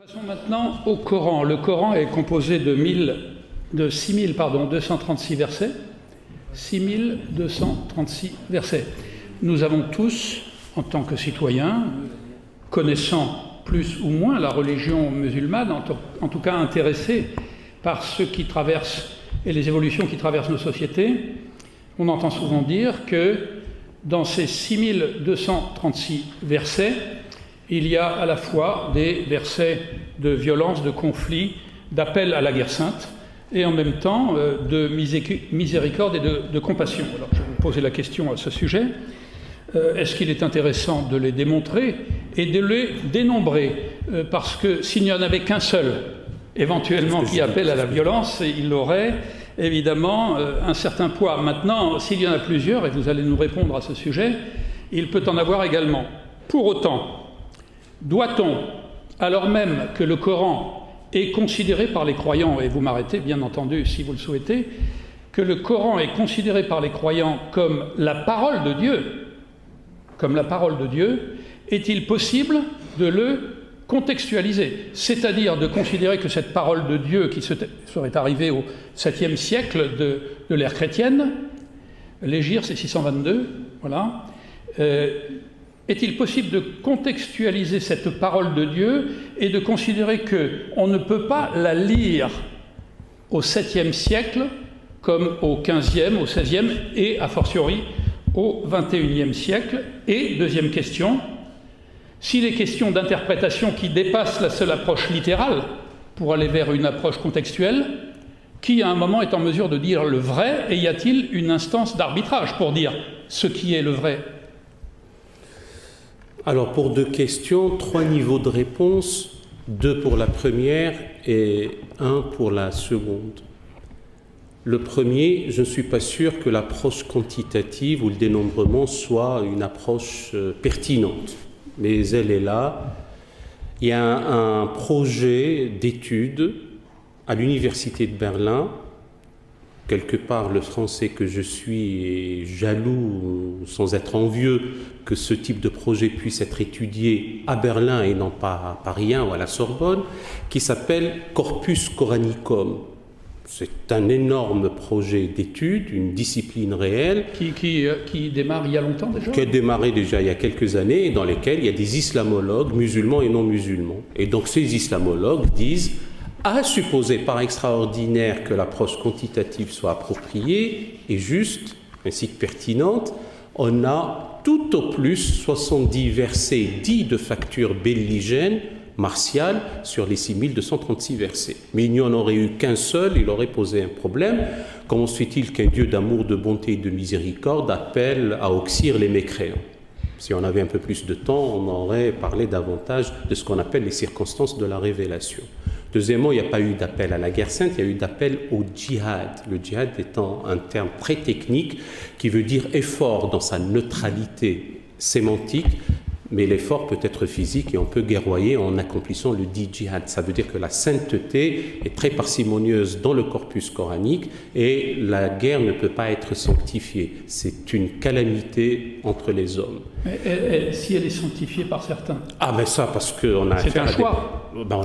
Passons maintenant au Coran. Le Coran est composé de 6236 versets. 6236 versets. Nous avons tous, en tant que citoyens, connaissant plus ou moins la religion musulmane, en tout cas intéressés par ce qui traverse et les évolutions qui traversent nos sociétés, on entend souvent dire que dans ces 6236 versets, il y a à la fois des versets de violence, de conflit, d'appel à la guerre sainte, et en même temps de miséricorde et de compassion. Alors je vais vous poser la question à ce sujet. Est-ce qu'il est intéressant de les démontrer et de les dénombrer parce que s'il n'y en avait qu'un seul, éventuellement, qui appelle à la violence, il aurait évidemment un certain poids. Maintenant, s'il y en a plusieurs, et vous allez nous répondre à ce sujet, il peut en avoir également. Pour autant, doit-on, alors même que le Coran est considéré par les croyants, et vous m'arrêtez bien entendu si vous le souhaitez, que le Coran est considéré par les croyants comme la parole de Dieu, est-il possible de le contextualiser, c'est-à-dire de considérer que cette parole de Dieu qui serait arrivée au 7e siècle de l'ère chrétienne, l'Hégire c'est 622, voilà, est-il possible de contextualiser cette parole de Dieu et de considérer qu'on ne peut pas la lire au 7e siècle comme au 15e, au 16e et a fortiori au 21e siècle? Et deuxième question, s'il est question d'interprétation qui dépasse la seule approche littérale pour aller vers une approche contextuelle, qui à un moment est en mesure de dire le vrai, et y a-t-il une instance d'arbitrage pour dire ce qui est le vrai? Alors pour 2 questions, 3 niveaux de réponse, 2 pour la première et 1 pour la seconde. Le premier, je ne suis pas sûr que l'approche quantitative ou le dénombrement soit une approche pertinente, mais elle est là. Il y a un projet d'étude à l'université de Berlin. Quelque part, le français que je suis est jaloux, sans être envieux, que ce type de projet puisse être étudié à Berlin et non pas à Paris 1 ou à la Sorbonne, qui s'appelle Corpus Coranicum. C'est un énorme projet d'étude, une discipline réelle. Qui démarre il y a longtemps déjà? Qui a démarré déjà il y a quelques années et dans lesquelles il y a des islamologues, musulmans et non musulmans. Et donc ces islamologues disent, à supposer par extraordinaire que l'approche quantitative soit appropriée et juste, ainsi que pertinente, on a tout au plus 70 versets dits de facture belligène, martiale, sur les 6236 versets. Mais il n'y en aurait eu qu'un seul, il aurait posé un problème. Comment se fait-il qu'un Dieu d'amour, de bonté et de miséricorde appelle à oxyre les mécréants? Si on avait un peu plus de temps, on aurait parlé davantage de ce qu'on appelle les circonstances de la révélation. Deuxièmement, il n'y a pas eu d'appel à la guerre sainte, il y a eu d'appel au djihad. Le djihad étant un terme très technique qui veut dire effort dans sa neutralité sémantique, mais l'effort peut être physique et on peut guerroyer en accomplissant le dit djihad. Ça veut dire que la sainteté est très parcimonieuse dans le corpus coranique et la guerre ne peut pas être sanctifiée. C'est une calamité entre les hommes. Mais si elle est sanctifiée par certains? Ah ben ça, parce qu'on a affaire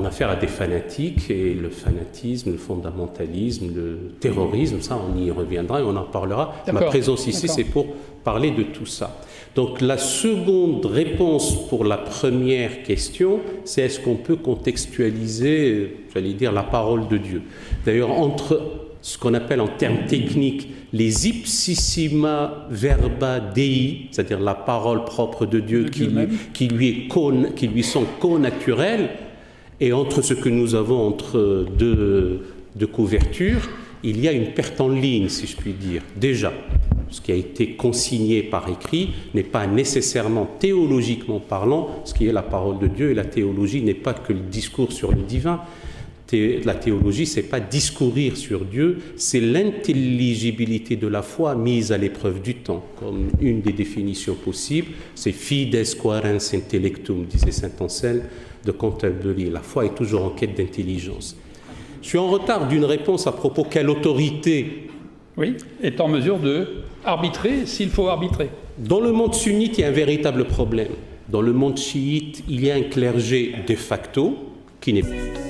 affaire à des fanatiques, et le fanatisme, le fondamentalisme, le terrorisme, ça on y reviendra et on en parlera. Ma présence ici, c'est pour parler de tout ça. Donc la seconde réponse pour la première question, c'est est-ce qu'on peut contextualiser, j'allais dire, la parole de Dieu. D'ailleurs, entre ce qu'on appelle en termes techniques les ipsissima verba Dei, c'est-à-dire la parole propre de Dieu qui lui sont connaturelles, et entre ce que nous avons entre deux couvertures, il y a une perte en ligne, si je puis dire. Déjà, ce qui a été consigné par écrit n'est pas nécessairement théologiquement parlant ce qui est la parole de Dieu, et la théologie n'est pas que le discours sur le divin. La théologie, c'est pas discourir sur Dieu, c'est l'intelligibilité de la foi mise à l'épreuve du temps. Comme une des définitions possibles, c'est fides quærens intellectum, disait saint Anselme de Canterbury. La foi est toujours en quête d'intelligence. Je suis en retard d'une réponse à propos quelle autorité est en mesure de arbitrer s'il faut arbitrer. Dans le monde sunnite, il y a un véritable problème. Dans le monde chiite, il y a un clergé de facto, qui n'est